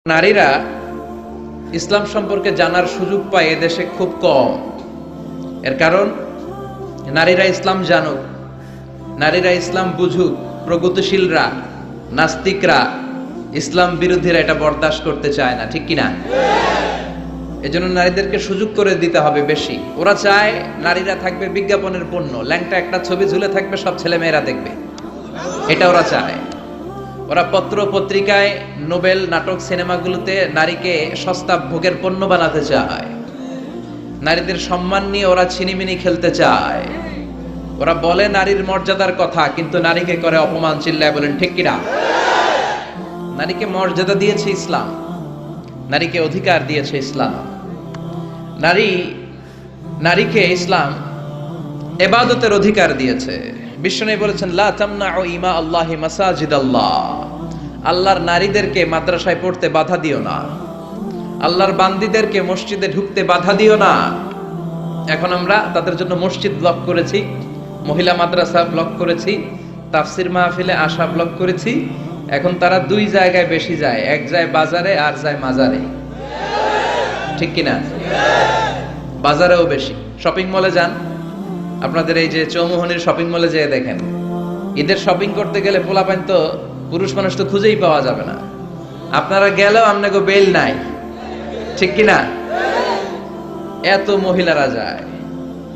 নারীরা ইসলাম সম্পর্কে জানার সুযোগ পায় এদেশে খুব কম। এর কারণ নারীরা ইসলাম জানুক, নারীরা ইসলাম বুঝুক, প্রগতিশীলরা, নাস্তিকরা, ইসলাম বিরোধীরা এটা বরদাস্ত করতে চায় না, ঠিক কিনা? এজন্য নারীদেরকে সুযোগ করে দিতে হবে বেশি। ওরা চায় নারীরা থাকবে বিজ্ঞাপনের পণ্য, ল্যাংটা একটা ছবি ঝুলে থাকবে, সব ছেলে মেয়েরা দেখবে, এটা ওরা চায়। ওরা পত্র পত্রিকায়, নোবেল, নাটক, সিনেমাগুলোতে নারীকে সস্তা ভোগের পণ্য বানাতে চায়। নারীদের সম্মান নিয়ে ওরা ছিনিমিনি খেলতে চায়। ওরা বলে নারীর মর্যাদার কথা, কিন্তু নারীকে করে অপমান। চিল্লায় বলেন ঠিক কিনা? নারীকে মর্যাদা দিয়েছে ইসলাম, নারীকে অধিকার দিয়েছে ইসলাম। নারীকে ইসলাম ইবাদতের অধিকার দিয়েছে। বিশ্বনবী বলেছেন, লা তামনাউ ইমা আল্লাহি মাসাজিদাল্লাহ, আল্লাহর নারীদেরকে মাদ্রাসায় পড়তে বাধা দিও না, আল্লাহর বান্দীদেরকে মসজিদে ঢুকতে বাধা দিও না। এখন আমরা তাদের জন্য মসজিদ ব্লক করেছি, মহিলা মাদ্রাসা ব্লক করেছি, তাফসির মাহফিলে আসা ব্লক করেছি। এখন তারা দুই জায়গায় বেশি যায়, এক যায় বাজারে আর যায় মাজারে, ঠিক কিনা? বাজারেও বেশি। শপিং মলে যান, আপনাদের এই যে চৌমুহনীর শপিং মলে যেয়ে দেখেন, ঈদের শপিং করতে গেলে পোলাপাইন তো পুরুষ মানুষ তো খুঁজেই পাওয়া যাবে না। আপনারা গেলেও আপনাকে বেল নাই, ঠিক কিনা? এত মহিলারা যায়।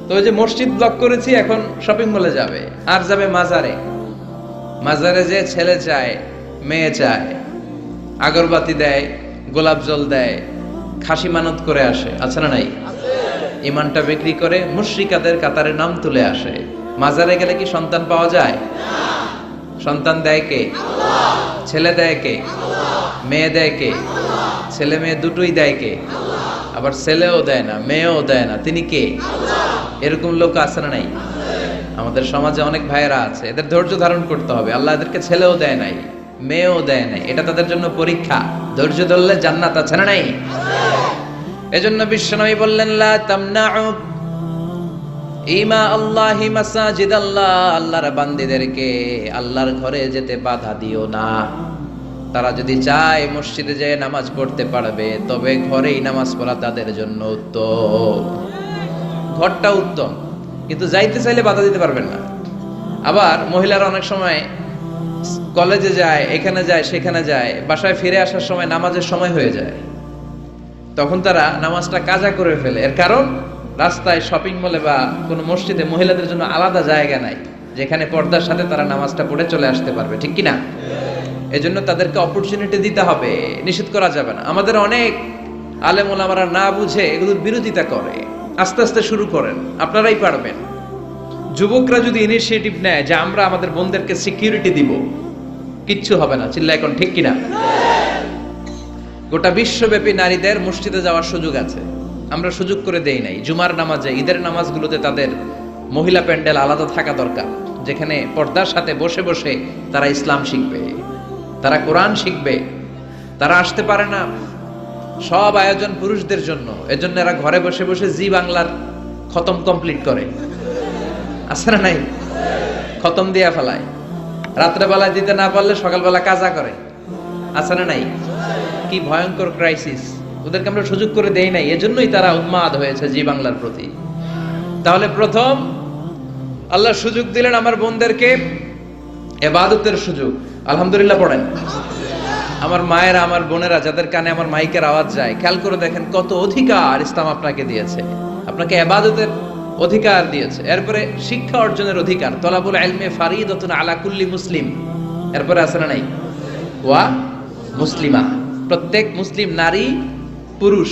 তো ওই যে মসজিদ ব্লক করেছি, এখন শপিং মলে যাবে আর যাবে মাজারে। মাজারে যে ছেলে চায়, মেয়ে চায়, আগরবাতি দেয়, গোলাপ জল দেয়, খাসি মানত করে আসে, আছে না নাই? ইমানটা বিক্রি করে মুশরিকাদের কাতারে নাম তুলে আসে। মাজারে গেলে কি সন্তান পাওয়া যায়? সন্তান দেয় কে? ছেলে দেয় কে? মেয়ে দেয় কে? ছেলে মেয়ে দুটোই দেয় কে? আবার ছেলেও দেয় না, মেয়েও দেয় না, তিনি কে? এরকম লোক আছে না নাই? আমাদের সমাজে অনেক ভাইয়েরা আছে, এদের ধৈর্য ধারণ করতে হবে। আল্লাহ এদেরকে ছেলেও দেয় নাই, মেয়েও দেয় নাই, এটা তাদের জন্য পরীক্ষা। ধৈর্য ধরলে জান্নাত আছে না নাই? এজন্য বিশ্বনবী বললেন, লা তামনাউ ইমা আল্লাহি মাসাজিদাল্লাহ, আল্লাহর বান্দীদেরকে আল্লাহর ঘরে যেতে বাধা দিও না। তারা যদি চায় মসজিদে যেয়ে নামাজ পড়তে পারবে, তবে ঘরেই নামাজ পড়া তাদের জন্য উত্তম। ঘরটা উত্তম, কিন্তু যাইতে চাইলে বাধা দিতে পারবেন না। আবার মহিলারা অনেক সময় কলেজে যায়, এখানে যায়, সেখানে যায়, বাসায় ফিরে আসার সময় নামাজের সময় হয়ে যায়, তখন তারা নামাজটা কাজা করে ফেলে। এর কারণ রাস্তায়, শপিং মলে বা কোনো মসজিদে মহিলাদের জন্য আলাদা জায়গা নাই, যেখানে পর্দার সাথে তারা নামাজটা পড়ে চলে আসতে পারবে, ঠিক কিনা? এজন্য তাদেরকে অপরচুনিটি দিতে হবে, নিষেধ করা যাবে না। আমাদের অনেক আলেম ওলামারা না বুঝে এগুলোর বিরোধিতা করে। আস্তে আস্তে শুরু করেন, আপনারাই পারবেন। যুবকরা যদি ইনিশিয়েটিভ নেয় যে আমরা আমাদের বোনদেরকে সিকিউরিটি দিব, কিচ্ছু হবে না। চিল্লা এখন ঠিক কিনা? গোটা বিশ্বব্যাপী নারীদের মসজিদে যাওয়ার সুযোগ আছে, আমরা সুযোগ করে দেই নাই। জুমার নামাজে, ঈদের নামাজগুলোতে তাদের মহিলা প্যান্ডেল আলাদা থাকা দরকার, যেখানে পর্দার সাথে বসে বসে তারা ইসলাম শিখবে, তারা কোরআন শিখবে। তারা আসতে পারে না, সব আয়োজন পুরুষদের জন্য। এজন্য এরা ঘরে বসে বসে জি বাংলার খতম কমপ্লিট করে, আছে না নাই? খতম দিয়া ফেলায়, রাত্রেবেলায় দিতে না পারলে সকালবেলা কাজা করে, আছে না নাই? কি ভয়ঙ্কর ক্রাইসিস! ওদেরকে আমরা সুযোগ করে দেই নাই, এজন্যই তারা উন্মাদ হয়েছে জি বাংলার প্রতি। তাহলে প্রথম আল্লাহ সুযোগ দিলেন আমার বোনদেরকে ইবাদতের সুযোগ। আলহামদুলিল্লাহ পড়েন। আমার মায়েরা, আমার বোনেরা, যাদের কানে আমার মাইকের আওয়াজ যায়, খেয়াল করে দেখেন কত অধিকার ইসলাম আপনাকে দিয়েছে। আপনাকে ইবাদতের অধিকার দিয়েছে, এরপরে শিক্ষা অর্জনের অধিকার। তলাবুল ইলমি ফারিদাতুন আলা কুল্লি মুসলিম, এরপরে আছে না নাই? ওয়া মুসলিমা, প্রত্যেক মুসলিম নারী, পুরুষ,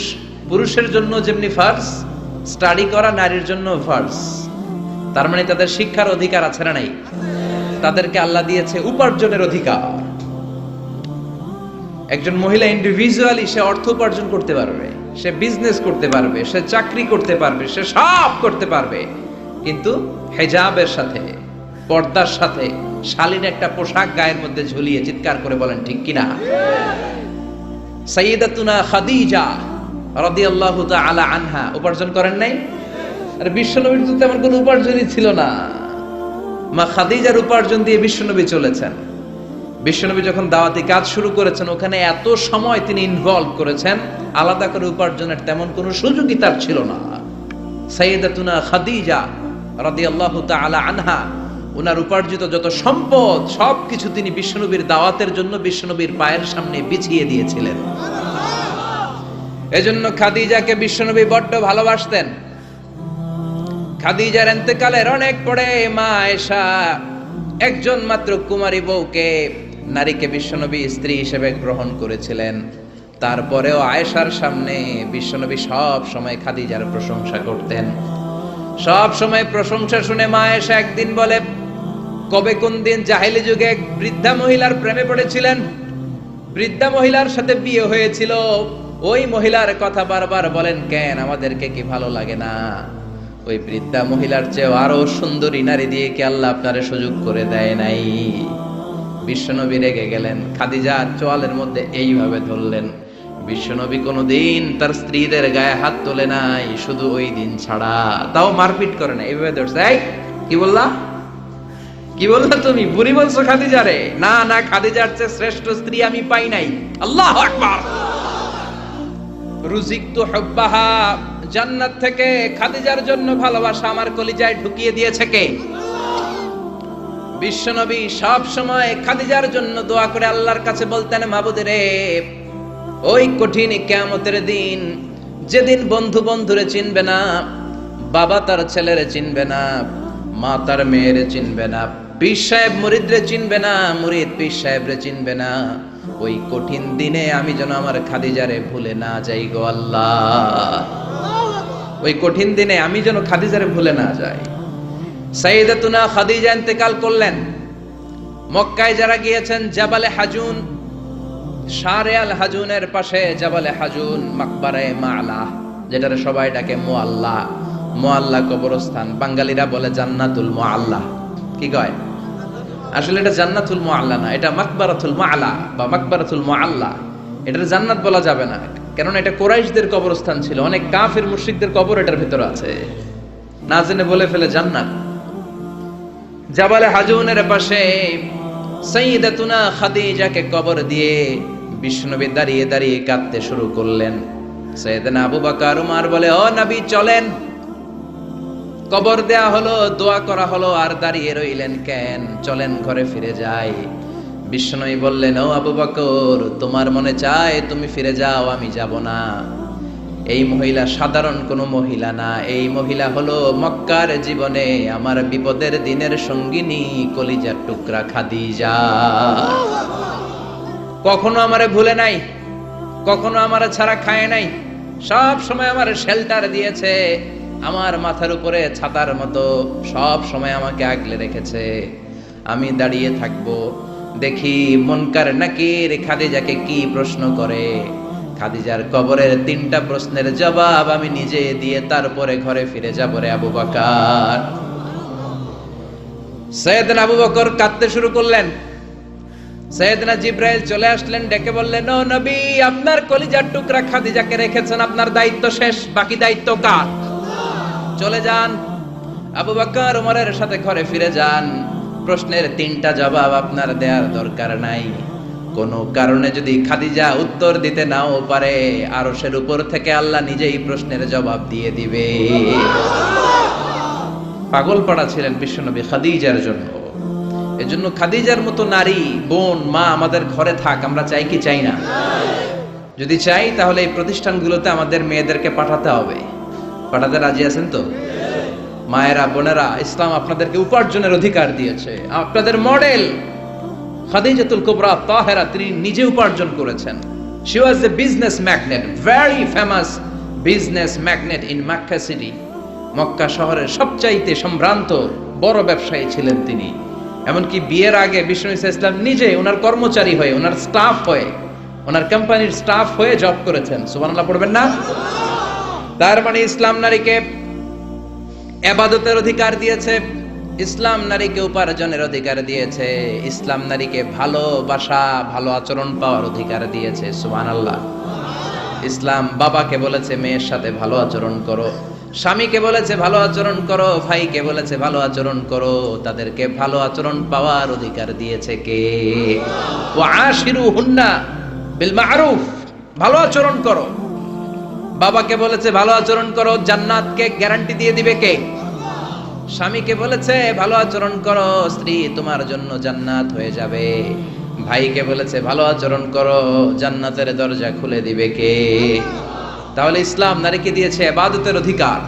পুরুষের জন্য যেমনি ফার্জ, স্টাডি করা নারীর জন্য ফার্জ। তার মানে তাদের শিক্ষার অধিকার আছে না নাই? তাদেরকে আল্লাহ দিয়েছে উপার্জনের অধিকার। একজন মহিলা ইন্ডিভিজুয়ালি সে অর্থ উপার্জন করতে পারবে, সে বিজনেস করতে পারবে, সে চাকরি করতে পারবে, সে সব করতে পারবে, কিন্তু হিজাবের সাথে, পর্দার সাথে, শালীন একটা পোশাক গায়ের মধ্যে ঝুলিয়ে। চিৎকার করে বলেন ঠিক কিনা? সাইয়্যিদাতুনা খাদিজা রাদিয়াল্লাহু তাআলা আনহা উপার্জন করেন নাই? আর বিশ্বনবীর তো তেমন কোনো উপার্জনই ছিল না। মা খাদিজার উপার্জন দিয়ে বিশ্বনবী চলেছেন। বিশ্বনবী যখন দাওয়াতি কাজ শুরু করেছেন ওখানে এত সময় তিনি ইনভলভ করেছেন, আলাদা করে উপার্জনের তেমন কোনো সুযোগই তার ছিল না। সাইয়্যিদাতুনা খাদিজা রাদিয়াল্লাহু তাআলা আনহা, ওনার উপার্জিত যত সম্পদ সবকিছু তিনি বিশ্বনবীর দাওয়াতের জন্য বিশ্বনবীর পায়ের সামনে বিছিয়ে দিয়েছিলেন। এজন্য খাদিজাকে বিশ্বনবী বড্ড ভালোবাসতেন। খাদিজার ইন্তেকালের অনেক পরে মা আয়েশা একজন মাত্র কুমারী বউকে, নারীকে বিশ্বনবী স্ত্রী হিসেবে গ্রহণ করেছিলেন। তারপরেও আয়েশার সামনে বিশ্বনবী সব সময় খাদিজার প্রশংসা করতেন। সব সময় প্রশংসা শুনে মা আয়েশা একদিন বলে, কবে কোন দিন জাহেলি যুগে এক বৃদ্ধা মহিলার প্রেমে পড়েছিলেন, বৃদ্ধা মহিলার সাথে বিয়ে হয়েছিল, ওই মহিলার কথা বারবার বলেন কেন, আমাদেরকে কি ভালো লাগে না? ওই বৃদ্ধা মহিলার চেয়ে আরো সুন্দরী নারী দিয়ে কি আল্লাহ আপনারে সুযোগ করে দেয় নাই? বিশ্বনবী রেগে গেলেন, খাদিজার চোয়ালের মধ্যে এইভাবে ধরলেন। বিশ্বনবী কোনোদিন তার স্ত্রীদের গায়ে হাত তোলে নাই, শুধু ওই দিন ছাড়া। তাও মারপিট করে না, এইভাবে ধরছে। এই কি বললা, কি বললা তুমি? বুড়ি বলছো খাদিজারে? না না, খাদিজার চেয়ে শ্রেষ্ঠ স্ত্রী আমি পাই নাই। আল্লাহু আকবার। রুজিকতু হুব্বাহা, জান্নাত থেকে খাদিজার জন্য ভালোবাসা আমার কলিজায় ঢুকিয়ে দিয়েছে কে? বিশ্বনবী সব সময় খাদিজার জন্য দোয়া করে আল্লাহর কাছে বলতেন, মাবুদ রে, ওই কঠিন কিয়ামতের দিন, যেদিন বন্ধু বন্ধুরে চিনবে না, বাবা তার ছেলেরে চিনবে না, মা তার মেয়েরে চিনবে না, পীর সাহেব মুরিদরে চিনবে না, মুরিদ পীর সাহেবরে চিনবে না, ওই কঠিন দিনে আমি যেন আমার খাদিজারে ভুলে না যাই গো আল্লাহ। ওই কঠিন দিনে আমি যেন খাদিজারে ভুলে না যাই। সাইয়্যিদাতুনা খাদিজা ইন্তেকাল করলেন। মক্কায় যারা গিয়েছেন, জাবালে হাজুন, শারে আল হাজুনের পাশে জাবালে হাজুন, মাকবারায়ে মাআলা, যেটারে সবাই ডাকে মুআল্লা, মুআল্লা কবরস্থান, বাঙালিরা বলে জান্নাতুল মুআল্লা। কি কয়? আসলে এটা জান্নাতুল মুআল্লা না, এটা মাকবারাতুল মাআলা বা মাকবারাতুল মুআল্লা। এটার জান্নাত বলা যাবে না, কারণ এটা কুরাইশদের কবরস্থান ছিল। অনেক কাফির মুশরিকদের কবর এটার ভিতরে আছে, না জেনে বলে ফেলে জান্নাত। জাবালে হাজুনের পাশে সাইয়্যিদাতুনা খাদিজাকে কবর দিয়ে বিশ্বনবী দাঁড়িয়ে দাঁড়িয়ে কাঁদতে শুরু করলেন। সাইয়েদনা আবু বকর উমর বলে, ও নবী চলেন। কবর দেয়া হলো, দোয়া করা হলো, আর দাঁড়িয়ে রইলেন কেন? চলেন ঘরে ফিরে যাই। বিশ্বনবী বললেন, ও আবু বকর, তোমার মনে চায় তুমি ফিরে যাও, আমি যাব না। এই মহিলা সাধারণ কোনো মহিলা না, এই মহিলা হলো মক্কার জীবনে আমার বিপদের দিনের সঙ্গিনী, কলিজার টুকরা খাদিজা। কখনো আমারে ভুলে নাই, কখনো আমারে ছাড়া খায় নাই, সব সময় আমার শেল্টার দিয়েছে, আমার মাথার উপরে ছাতার মতো সব সময় আমাকে আগলে রেখেছে। আমি দাঁড়িয়ে থাকবো, দেখি মুনকার নাকির খাদিজাকে কি প্রশ্ন করে। খাদিজার কবরের 3টা প্রশ্নের জবাব আমি নিজে দিয়ে তারপরে ঘরে ফিরে যাব রে আবু বকর। সাইয়েদনা আবু বকর কাঁদতে শুরু করলেন। সাইয়েদনা জিবরাইল চলে আসলেন, ডেকে বললেন, ও নবী, আপনার কলিজার টুকরা খাদিজাকে রেখেছেন, আপনার দায়িত্ব শেষ, বাকি দায়িত্ব কার? চলে যান। আবু বকর ওমরের সাথে ঘরে ফিরে যান। প্রশ্নের 3টা জবাব আপনার দেওয়ার দরকার নাই। কোনো কারণে যদি খাদিজা উত্তর দিতে নাও পারে, আরশের উপর থেকে আল্লাহ নিজেই প্রশ্নের জবাব দিয়ে দিবে। পাগল পাড়া ছিলেন বিশ্বনবী খাদিজার জন্য। এজন্য খাদিজার মতো নারী, বোন, মা আমাদের ঘরে থাক, আমরা চাই কি চাই না? যদি চাই তাহলে এই প্রতিষ্ঠানগুলোতে আমাদের মেয়েদেরকে পাঠাতে হবে। পাঠাতে রাজি আছেন তো? মায়েরা, বোনেরা, ইসলাম আপনাদেরকে উপার্জনের অধিকার দিয়েছে। আপনাদের মডেল খাদিজাতুল কুবরা তাহেরা, তিনি নিজে উপার্জন করেছেন। she was a business magnet, very famous business magnet in Makkah city. Mecca শহরের সবচাইতে সম্ভ্রান্ত বড় ব্যবসায়ী ছিলেন তিনি। এমনকি বিয়ের আগে বিশ্বনবী সাল্লাল্লাহু আলাইহি ওয়াসাল্লাম নিজে ওনার কর্মচারী হয়ে, ওনার স্টাফ হয়ে, ওনার কোম্পানির স্টাফ হয়ে জব করেছেন। সুবহানাল্লাহ পড়বেন না? তার মানে ইসলাম নারীকে ইবাদতের অধিকার দিয়েছে, ইসলাম নারীকে উপার্জনের অধিকার দিয়েছে, ইসলাম নারীকে ভালোবাসা, ভালো আচরণ পাওয়ার অধিকার দিয়েছে। সুবহানাল্লাহ। ইসলাম বাবাকে বলেছে মেয়ের সাথে ভালো আচরণ করো, স্বামীকে বলেছে ভালো আচরণ করো, ভাইকে বলেছে ভালো আচরণ করো, তাদেরকে ভালো আচরণ পাওয়ার অধিকার দিয়েছে কে? ওয়া আশিরুহুন্না বিল মা'রুফ, ভালো আচরণ করো। বাবাকে বলেছে ভালো আচরণ করো, জান্নাতকে গ্যারান্টি দিয়ে দিবে কে? স্বামীকে বলেছে ভালো আচরণ করো, স্ত্রী তোমার জন্য জান্নাত হয়ে যাবে। ভাইকে বলেছে ভালো আচরণ করো, জান্নাতের দরজা খুলে দিবে কে? তাহলে ইসলাম নারীকে দিয়েছে ইবাদতের অধিকার,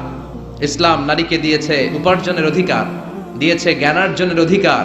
ইসলাম নারীকে দিয়েছে উপার্জনের অধিকার, দিয়েছে জ্ঞানার্জনের অধিকার।